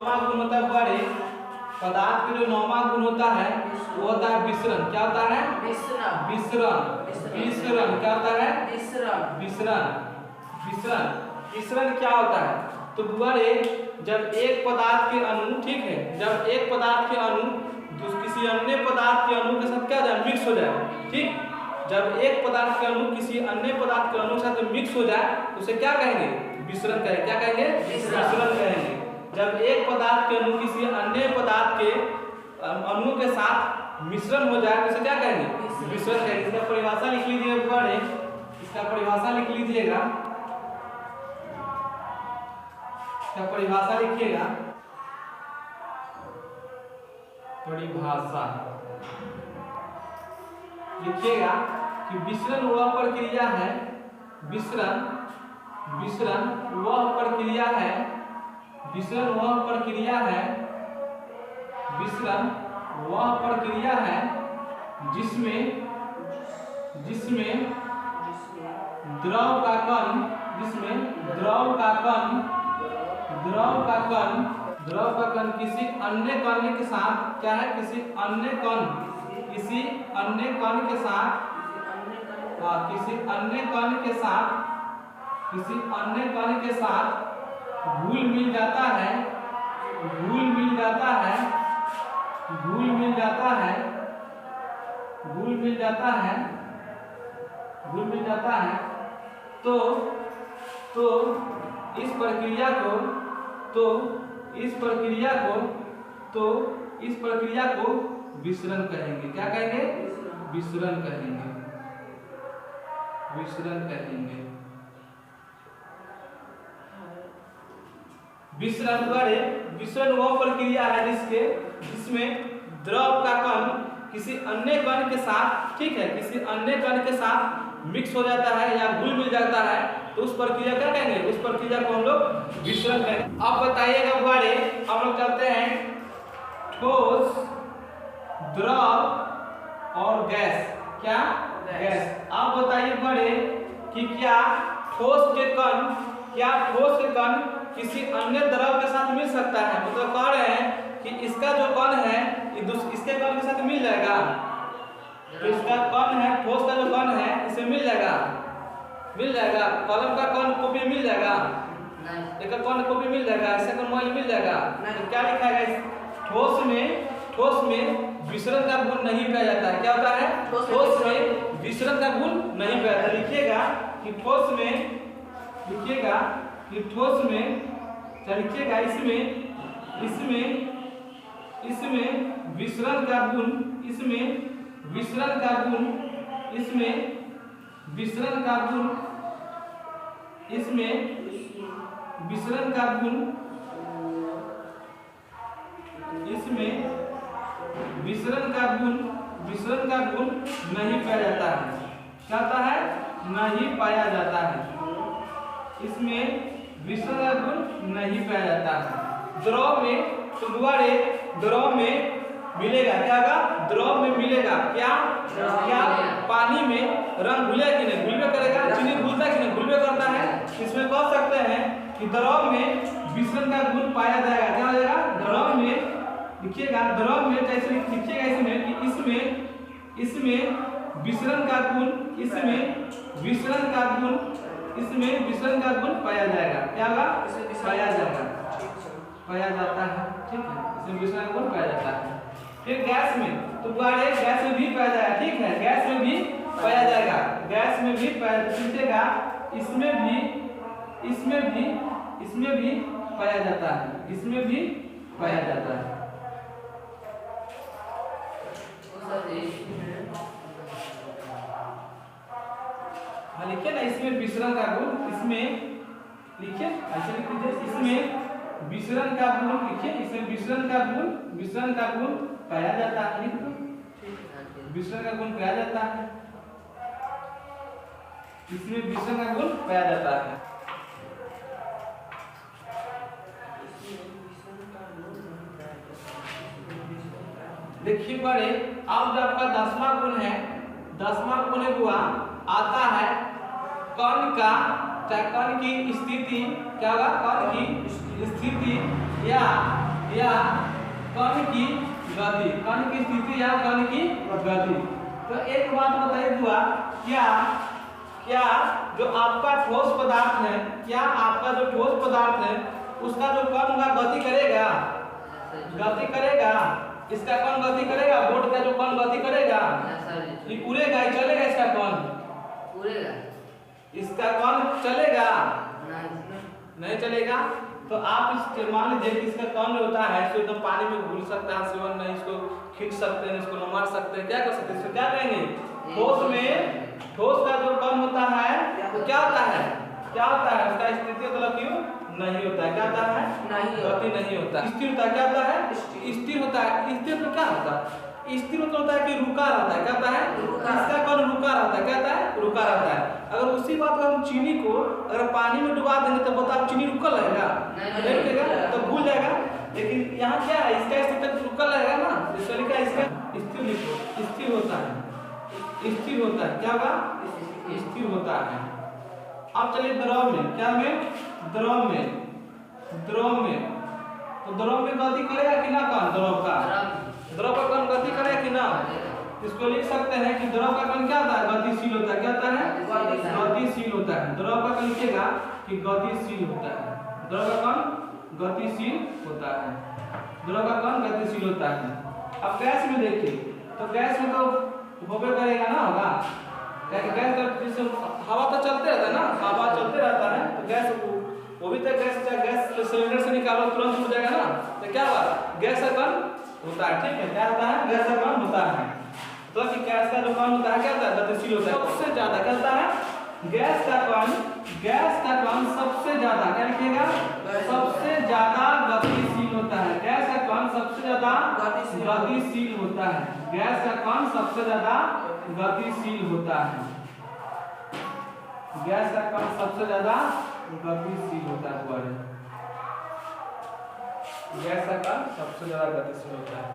नौवां गुण होता है बड़े पदार्थ के जो नौवां गुण होता है वो होता है विसरण। क्या होता है? विसरण। विसरण क्या होता है? विसरण। विसरण क्या होता है? तो बड़े जब एक पदार्थ के अणु, ठीक है, जब एक पदार्थ के अणु किसी अन्य पदार्थ के अणु के साथ क्या हो जाए? मिक्स हो जाए। ठीक, जब एक पदार्थ के अणु किसी अन्य पदार्थ के अणु के साथ मिक्स हो जाए उसे क्या कहेंगे? विसरण कहेंगे। क्या कहेंगे? विसरण कहेंगे। जब एक पदार्थ के अणु किसी अन्य पदार्थ के अणु के साथ मिश्रण हो जाए तो उसे क्या कहेंगे? विसरण कहेंगे। इसका परिभाषा लिख लीजिए बड़े, इसका परिभाषा लिख लीजिएगा, इसका परिभाषा लिखिएगा। परिभाषा लिखिएगा कि विसरण वह प्रक्रिया है, विसरण वह प्रक्रिया है, विसरण वह प्रक्रिया है, विसरण वह प्रक्रिया है जिसमें द्रव का कण, द्रव का कण किसी अन्य कण के साथ क्या है? किसी अन्य कण के साथ घुल मिल जाता है, तो इस प्रक्रिया को विसरण कहेंगे। क्या कहेंगे? विसरण कहेंगे। विसरण वह प्रक्रिया है जिसमें द्रव का कण किसी अन्य कण के साथ, ठीक है, किसी अन्य कण के साथ मिक्स हो जाता है या घुल मिल जाता है, तो उस प्रक्रिया क्या कहेंगे? उस प्रक्रिया को हम लोग विसरण कहेंगे। अब बताइएगा बड़े, हम लोग चलते हैं ठोस, द्रव और गैस। क्या? गैस। आप बताइए बड़े कि क्या ठोस के कण किसी अन्य द्रव के साथ मिल सकता है? मतलब कह रहे हैं कि इसका जो कण है इसके कण के साथ मिल जाएगा, तो इसका कण है, ठोस का जो कण है इसे मिल जाएगा। कलम का कण को भी मिल जाएगा, एक कण को भी मिल जाएगा, इसका कण मोल मिल जाएगा। तो क्या लिखा है? ठोस में विसरण का गुण नहीं पाया जाता है। क्या होता है? ठोस में विसरण का गुण नहीं पाया जाता। लिखिएगा कि ठोस में इसमें विसरण का गुण, विसरण का गुण नहीं पाया जाता है। क्या होता है? नहीं पाया जाता है। इसमें विसरण का गुण नहीं पाया जाता है। द्रव में तो द्रव में मिलेगा, क्या होगा? द्रव में मिलेगा क्या? पानी में रंग घुलेगा कि नहीं? घुलबे करेगा। चीनी घुलता है कि नहीं? घुलबे करता है। इसमें कह सकते हैं कि द्रव में विसरण का गुण पाया जाएगा। क्या हो जाएगा? द्रव में लिखिएगा, द्रव में जैसे लिखिएगा इसमें कि इसमें विसरण का गुण पाया जाएगा। क्या होगा? पाया जाता है। ठीक है, इसमें विसरण का गुण पाया जाता है। फिर गैस में, तो गैस में भी पाया जाएगा। ठीक है, गैस में भी पाया जाएगा, लिखिएगा इसमें भी पाया जाता है, हाँ लिखिए ना, इसमें विसरण का गुण, इसमें लिखिए, ऐसे लिख लीजिए, इसमें विसरण का गुण लिखिए, इसमें विसरण का गुण पाया जाता है। विसरण का गुण पाया जाता है, इसमें विसरण का गुण पाया जाता है। देखिए बड़े, अब जो आपका 10वां गुण है, 10वां गुण हुआ आता है कण का, चाहे कण की स्थिति, क्या होगा? कण की स्थिति या या कण की गति, कण की स्थिति या कण की गति। तो एक बात बताइए बुआ, क्या जो आपका ठोस पदार्थ है, क्या आपका जो ठोस पदार्थ है उसका जो कण का गति करेगा, गति करेगा, इसका कण गति करेगा, बोर्ड का जो कण गति करेगा, ये उड़ेगा, ये चलेगा, इसका कण उड़ेगा, इसका कण चलेगा, नहीं चलेगा। तो आप इस मान लीजिए कि इसका कण होता है, इसको एकदम पानी में घुल सकता है, सेवन नहीं, इसको खींच सकते हैं, इसको मार सकते हैं, क्या कर सकते हैं, इसको क्या कहेंगे, ठोस में ठोस का जो कण होता है वो क्या होता है, क्या होता है, उसका स्थिति मतलब क्यों नहीं होता है, क्या होता है, गति नहीं होता है, स्थिर होता है, क्या होता है, स्थिर होता है। स्थिर तो क्या होता है, स्थिर मतलब होता है कि रुका रहता है, क्या होता है, इसका कण रुका रहता है, क्या होता है, रुका रहता है। अगर उसी बात को हम चीनी को अगर पानी में डुबा देंगे तो बताओ चीनी रुकल रहेगा, नहीं रुकेगा, तो भूल जाएगा। लेकिन यहाँ क्या है, इसका स्थिति तक रुकल रहेगा ना, इसका लिखा है, इसका स्थिर लिखो, स्थिर होता है, स्थिर होता है, क्या होगा, स्थिर होता है। अब चलिए द्रव में, क्या में, द्रव में, द्रव में, तो द्रव में गति करेगा कि ना कण, द्रव का, द्रव का कण गति करेगा कि ना, इसको लिख सकते हैं कि द्रव का कण क्या होता है, गतिशील होता है, क्या होता है, गतिशील होता है। द्रव का कण लिखिएगा कि गतिशील होता है, द्रव का कण गतिशील होता है, द्रव का कण गतिशील होता है। अब गैस में देखिए, तो गैस में तो होबे करेगा ना, होगा, क्योंकि गैस जैसे हवा तो चलते रहता है ना, हवा चलते रहता है, तो गैस वो भी तक गैस सिलेंडर से निकालो तुरंत उड़ जाएगा ना, तो क्या हुआ, गैस का कण होता है, ठीक है, क्या होता है, गैस का कण होता है। तो कि गैस का जो कण होता है क्या होता है, गतिशील होता है, सबसे ज्यादा क्या होता है, गैस का कण सबसे ज्यादा, क्या लिखिएगा, सबसे ज्यादा गतिशील होता है, गैस का कण सबसे ज्यादा गतिशील होता है, गैस का कण सबसे ज्यादा गतिशील होता है, गैस का कण सबसे ज्यादा गतिशील होता है, गैस का कण सबसे ज्यादा गतिशील होता है।